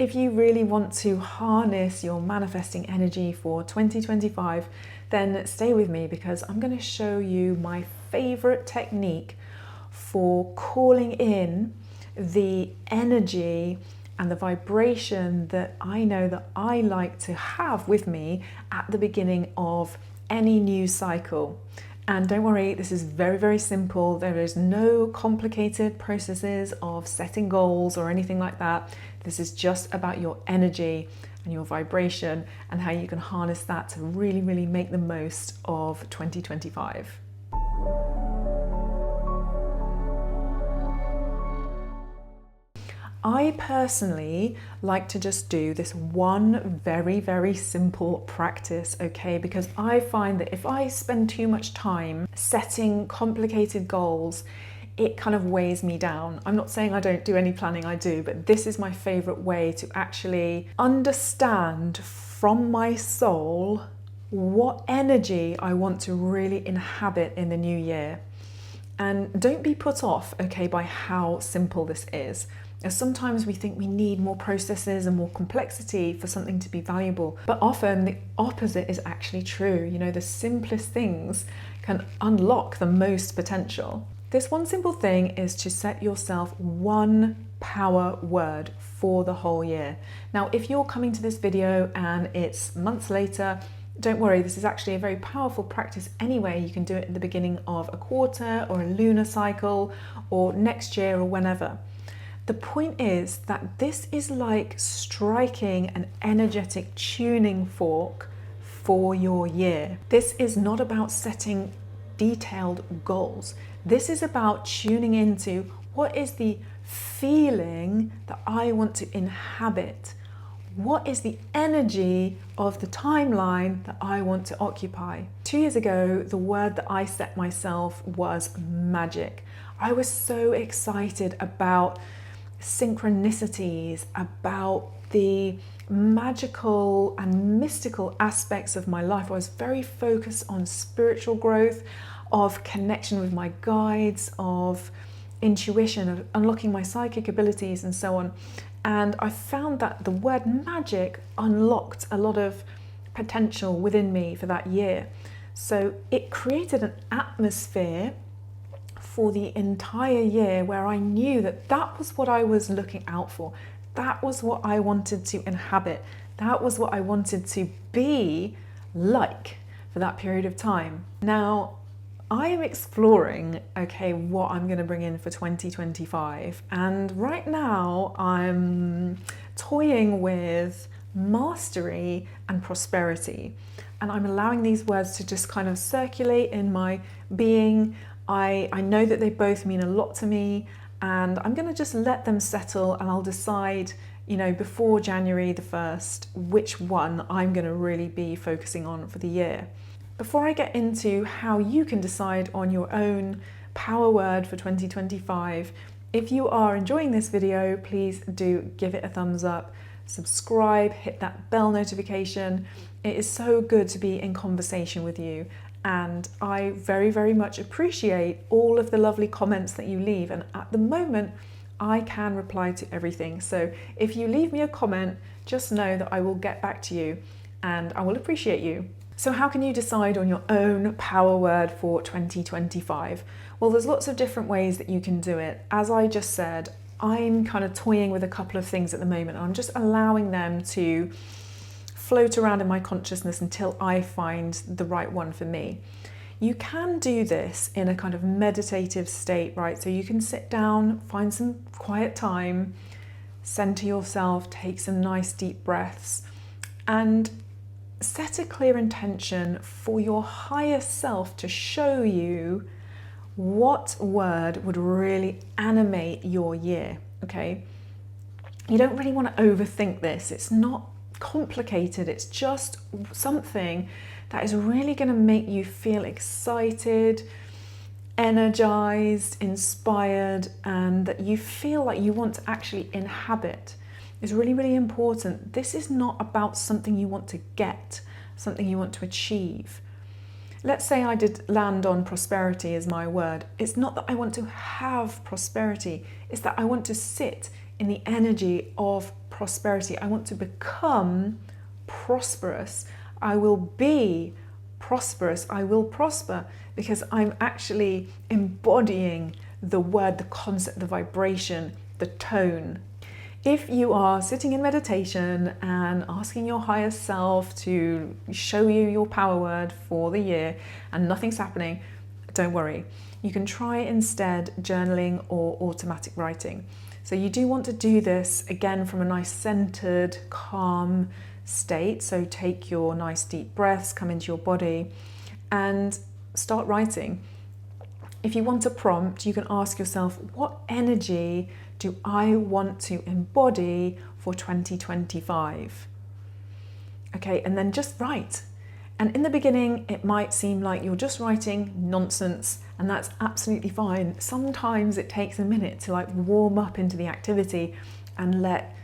If you really want to harness your manifesting energy for 2025, then stay with me because I'm going to show you my favorite technique for calling in the energy and the vibration that I know that I like to have with me at the beginning of any new cycle. And don't worry, this is very, very simple. There is no complicated processes of setting goals or anything like that. This is just about your energy and your vibration and how you can harness that to really, really make the most of 2025. I personally like to just do this one very, very simple practice, okay? Because I find that if I spend too much time setting complicated goals, it kind of weighs me down. I'm not saying I don't do any planning, I do, but this is my favorite way to actually understand from my soul what energy I want to really inhabit in the new year. And don't be put off, okay, by how simple this is. As sometimes we think we need more processes and more complexity for something to be valuable, but often the opposite is actually true. You know, the simplest things can unlock the most potential. This one simple thing is to set yourself one power word for the whole year. Now, if you're coming to this video and it's months later, don't worry, this is actually a very powerful practice anyway. You can do it at the beginning of a quarter or a lunar cycle or next year or whenever. The point is that this is like striking an energetic tuning fork for your year. This is not about setting detailed goals. This is about tuning into what is the feeling that I want to inhabit. What is the energy of the timeline that I want to occupy? 2 years ago, the word that I set myself was magic. I was so excited about synchronicities, about the magical and mystical aspects of my life. I was very focused on spiritual growth, of connection with my guides, of intuition, of unlocking my psychic abilities and so on. And I found that the word magic unlocked a lot of potential within me for that year. So it created an atmosphere for the entire year where I knew that that was what I was looking out for. That was what I wanted to inhabit. That was what I wanted to be like for that period of time. Now, I am exploring, okay, what I'm going to bring in for 2025. And right now I'm toying with mastery and prosperity. And I'm allowing these words to just kind of circulate in my being. I know that they both mean a lot to me, and I'm going to just let them settle, and I'll decide, you know, before January the 1st, which one I'm going to really be focusing on for the year. Before I get into how you can decide on your own power word for 2025, if you are enjoying this video, please do give it a thumbs up, subscribe, hit that bell notification. It is so good to be in conversation with you. And I very, very much appreciate all of the lovely comments that you leave. And at the moment, I can reply to everything. So if you leave me a comment, just know that I will get back to you and I will appreciate you. So how can you decide on your own power word for 2025? Well, there's lots of different ways that you can do it. As I just said, I'm kind of toying with a couple of things at the moment. I'm just allowing them to float around in my consciousness until I find the right one for me. You can do this in a kind of meditative state, right? So you can sit down, find some quiet time, center yourself, take some nice deep breaths, and set a clear intention for your higher self to show you what word would really animate your year, okay? You don't really want to overthink this. It's not complicated. It's just something that is really going to make you feel excited, energized, inspired, and that you feel like you want to actually inhabit. It's really, really important. This is not about something you want to get, something you want to achieve. Let's say I did land on prosperity as my word. It's not that I want to have prosperity. It's that I want to sit in the energy of prosperity. I want to become prosperous. I will be prosperous. I will prosper because I'm actually embodying the word, the concept, the vibration, the tone. If you are sitting in meditation and asking your higher self to show you your power word for the year and nothing's happening, don't worry. You can try instead journaling or automatic writing. So you do want to do this again from a nice centered, calm state. So take your nice deep breaths, come into your body and start writing. If you want a prompt, you can ask yourself, what energy do I want to embody for 2025? Okay, and then just write. And in the beginning, it might seem like you're just writing nonsense, and that's absolutely fine. Sometimes it takes a minute to like warm up into the activity and let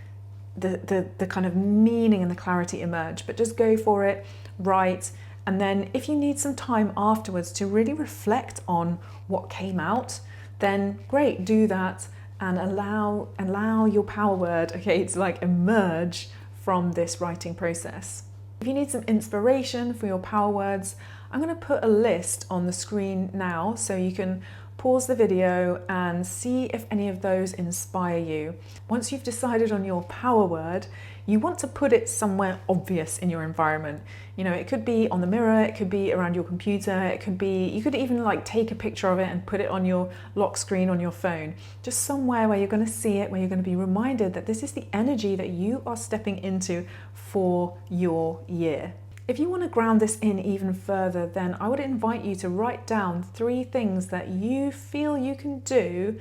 the kind of meaning and the clarity emerge. But just go for it, write, and then if you need some time afterwards to really reflect on what came out, then great, do that and allow your power word, okay, to like emerge from this writing process. If you need some inspiration for your power words, I'm going to put a list on the screen now so you can pause the video and see if any of those inspire you. Once you've decided on your power word, you want to put it somewhere obvious in your environment. You know, it could be on the mirror, it could be around your computer, it could be, you could even like take a picture of it and put it on your lock screen on your phone. Just somewhere where you're going to see it, where you're going to be reminded that this is the energy that you are stepping into for your year. If you want to ground this in even further, then I would invite you to write down 3 things that you feel you can do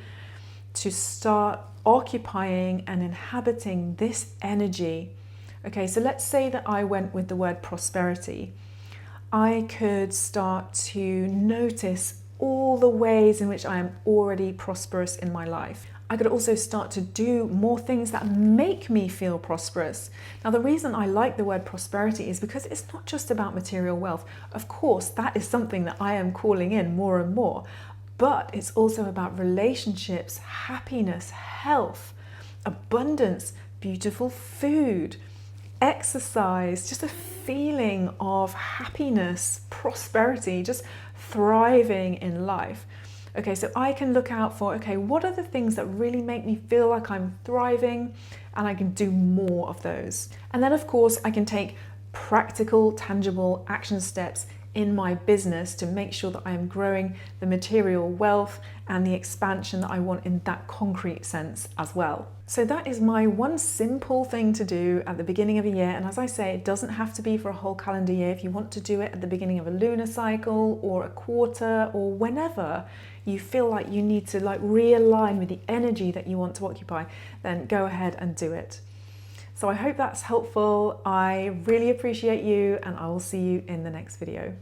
to start occupying and inhabiting this energy. Okay, so let's say that I went with the word prosperity. I could start to notice all the ways in which I am already prosperous in my life. I could also start to do more things that make me feel prosperous. Now, the reason I like the word prosperity is because it's not just about material wealth. Of course, that is something that I am calling in more and more, but it's also about relationships, happiness, health, abundance, beautiful food, exercise, just a feeling of happiness, prosperity, just thriving in life. Okay, so I can look out for, okay, what are the things that really make me feel like I'm thriving, and I can do more of those. And then of course I can take practical, tangible action steps in my business to make sure that I am growing the material wealth and the expansion that I want in that concrete sense as well. So that is my one simple thing to do at the beginning of a year. And as I say, it doesn't have to be for a whole calendar year. If you want to do it at the beginning of a lunar cycle or a quarter or whenever you feel like you need to like realign with the energy that you want to occupy, then go ahead and do it. So I hope that's helpful. I really appreciate you, and I will see you in the next video.